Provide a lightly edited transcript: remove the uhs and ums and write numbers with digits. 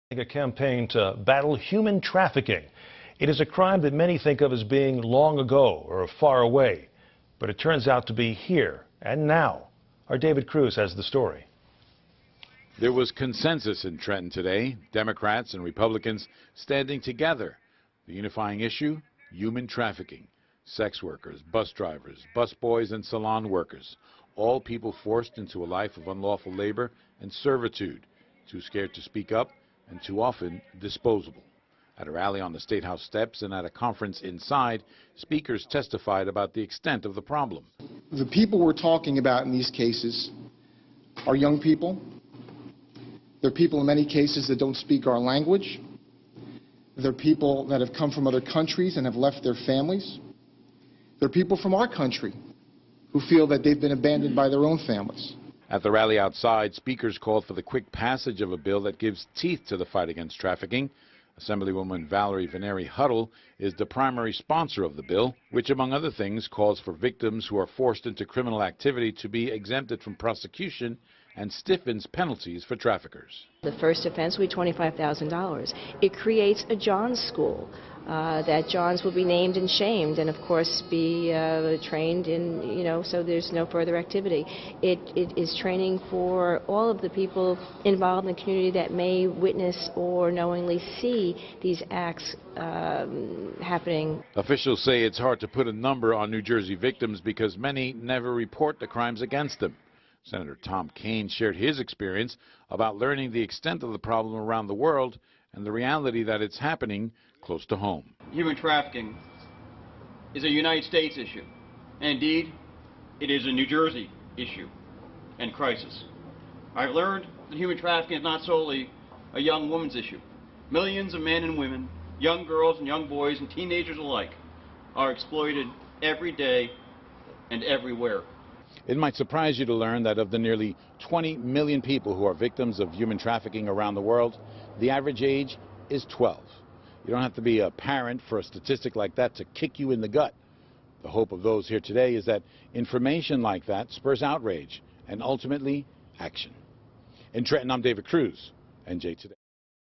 A campaign to battle human trafficking. It is a crime that many think of as being long ago or far away, but it turns out to be here and now. Our David Cruz has the story. There was consensus in Trenton today, Democrats and Republicans standing together. The unifying issue, human trafficking. Sex workers, bus drivers, busboys, and salon workers, all people forced into a life of unlawful labor and servitude, too scared to speak up and too often disposable. At a rally on the State House steps and at a conference inside, speakers testified about the extent of the problem. The people we're talking about in these cases are young people. They're people in many cases that don't speak our language. They're people that have come from other countries and have left their families. They're people from our country who feel that they've been abandoned by their own families. At the rally outside, speakers called for the quick passage of a bill that gives teeth to the fight against trafficking. Assemblywoman Valerie Veneri Huddle is the primary sponsor of the bill, which, among other things, calls for victims who are forced into criminal activity to be exempted from prosecution and stiffens penalties for traffickers. The first offense will be $25,000. It creates a Johns school that Johns will be named and shamed and, of course, be trained in, so there's no further activity. It is training for all of the people involved in the community that may witness or knowingly see these acts happening. Officials say it's hard to put a number on New Jersey victims because many never report the crimes against them. Senator Tom Kean shared his experience about learning the extent of the problem around the world and the reality that it's happening close to home. Human trafficking is a United States issue. And indeed, it is a New Jersey issue and crisis. I've learned that human trafficking is not solely a young woman's issue. Millions of men and women, young girls and young boys and teenagers alike, are exploited every day and everywhere. It might surprise you to learn that of the nearly 20 million people who are victims of human trafficking around the world, the average age is 12. You don't have to be a parent for a statistic like that to kick you in the gut. The hope of those here today is that information like that spurs outrage and ultimately action. In Trenton, I'm David Cruz, NJ Today.